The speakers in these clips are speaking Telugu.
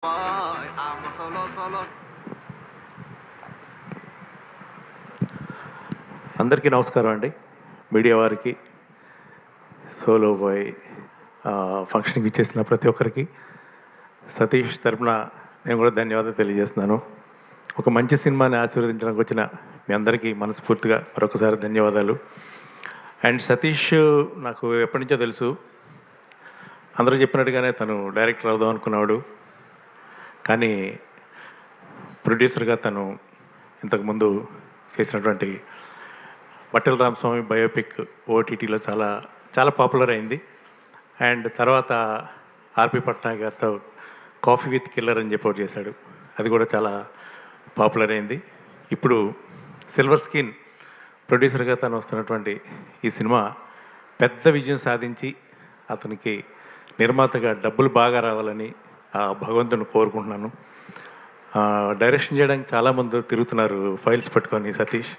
I'm a solo. అందరికీ నమస్కారం అండి. మీడియా వారికి, సోలో బాయ్ ఫంక్షన్కి ఇచ్చేసిన ప్రతి ఒక్కరికి సతీష్ తరపున నేను కూడా ధన్యవాదాలు తెలియజేస్తున్నాను. ఒక మంచి సినిమాని ఆశీర్వదించడానికి వచ్చిన మీ అందరికీ మనస్ఫూర్తిగా మరొకసారి ధన్యవాదాలు. అండ్ సతీష్ నాకు ఎప్పటి నుంచో తెలుసు. అందరూ చెప్పినట్టుగానే తను డైరెక్టర్ అవుదాం అనుకున్నాడు, కానీ ప్రొడ్యూసర్గా తను ఇంతకుముందు చేసినటువంటి బట్టల రామస్వామి బయోపిక్ ఓటీటీలో చాలా చాలా పాపులర్ అయింది. అండ్ తర్వాత ఆర్పి పట్నాయక్ గారితో కాఫీ విత్ కిల్లర్ అని చెప్పి ఒకటి చేశాడు, అది కూడా చాలా పాపులర్ అయింది. ఇప్పుడు సిల్వర్ స్క్రీన్ ప్రొడ్యూసర్గా తను వస్తున్నటువంటి ఈ సినిమా పెద్ద విజయం సాధించి అతనికి నిర్మాతగా డబ్బులు బాగా రావాలని భగవంతుని కోరుకుంటున్నాను. డైరెక్షన్ చేయడానికి చాలామంది తిరుగుతున్నారు ఫైల్స్ పట్టుకొని, సతీష్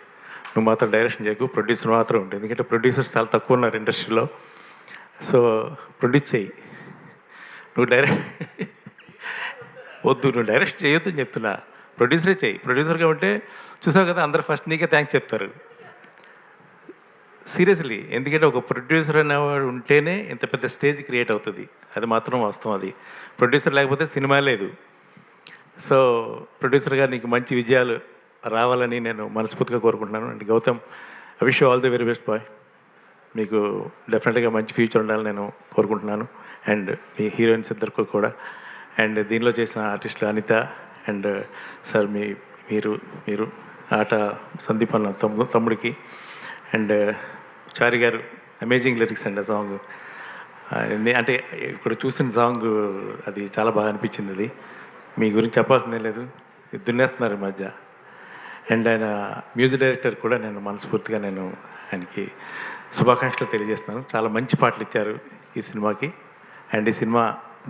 నువ్వు మాత్రం డైరెక్షన్ చేయకు, ప్రొడ్యూసర్ మాత్రం ఉంటుంది, ఎందుకంటే ప్రొడ్యూసర్స్ చాలా తక్కువ ఉన్నారు ఇండస్ట్రీలో. సో ప్రొడ్యూస్ చేయి, నువ్వు వద్దు, నువ్వు డైరెక్ట్ చేయొద్దు అని చెప్తున్నా, ప్రొడ్యూసరే చేయి. ప్రొడ్యూసర్గా ఉంటే చూసావు కదా, అందరు ఫస్ట్ నీకే థ్యాంక్స్ చెప్తారు సీరియస్లీ. ఎందుకంటే ఒక ప్రొడ్యూసర్ అనేవాడు ఉంటేనే ఇంత పెద్ద స్టేజ్ క్రియేట్ అవుతుంది, అది మాత్రం వాస్తవం. అది ప్రొడ్యూసర్ లేకపోతే సినిమా లేదు. సో ప్రొడ్యూసర్గా నీకు మంచి విజయాలు రావాలని నేను మనస్ఫూర్తిగా కోరుకుంటున్నాను. And Gautam, I wish you all the very best boy. మీకు డెఫినెట్గా మంచి ఫ్యూచర్ ఉండాలని నేను కోరుకుంటున్నాను. అండ్ మీ హీరోయిన్స్ ఇద్దరికి కూడా, అండ్ దీనిలో చేసిన ఆర్టిస్టులు అనిత అండ్ సార్, మీరు ఆట సందీప్ అన్న తమ్ముడికి, అండ్ చారి గారు అమేజింగ్ లిరిక్స్ అండి. ఆ సాంగ్ అంటే ఇప్పుడు చూసిన సాంగ్ అది చాలా బాగా అనిపించింది. అది మీ గురించి చెప్పాల్సిందే లేదు, దున్నేస్తున్నారు ఈ మధ్య. అండ్ ఆయన మ్యూజిక్ డైరెక్టర్ కూడా నేను మనస్ఫూర్తిగా ఆయనకి శుభాకాంక్షలు తెలియజేస్తున్నాను. చాలా మంచి పాటలు ఇచ్చారు ఈ సినిమాకి. అండ్ ఈ సినిమా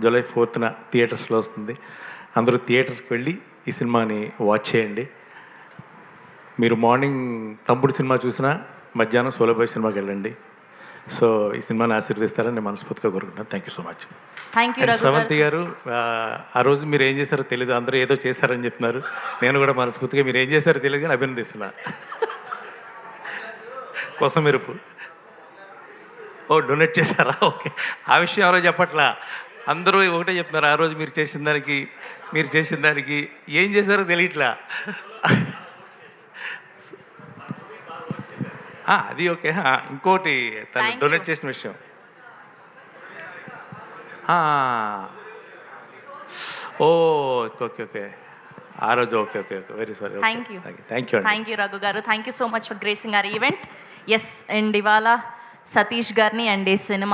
జూలై 4th థియేటర్స్లో వస్తుంది. అందరూ థియేటర్స్కి వెళ్ళి ఈ సినిమాని వాచ్ చేయండి. మీరు మార్నింగ్ తమ్ముడు సినిమా చూసినా మధ్యాహ్నం సోలో బాయ్ సినిమాకి వెళ్ళండి. సో ఈ సినిమాని ఆశీర్వదిస్తారని నేను మనస్ఫూర్తిగా కోరుకుంటున్నాను. Thank you so much. Sravanthi గారు, ఆ రోజు మీరు ఏం చేశారో తెలియదు, అందరూ ఏదో చేశారని చెప్తున్నారు. నేను కూడా మనస్ఫూర్తిగా మీరు ఏం చేశారో తెలియదు కానీ అభినందిస్తున్నా. కోసం మెరుపు డొనేట్ చేశారా? ఓకే, ఆ విషయం ఎవరో చెప్పట్లా, అందరూ ఒకటే చెప్తున్నారు. ఆ రోజు మీరు చేసిన దానికి ఏం చేశారో తెలియట్లా. అది ఓకే. ఇంకోటి తను డొనేట్ చేసిన విషయం, ఓకే ఆ రోజు okay very sorry. Thank you Raghu గారు. Thank you so much for gracing our event. Yes, and ఇవాళ సతీష్ గారిని అండ్ ఈ సినిమా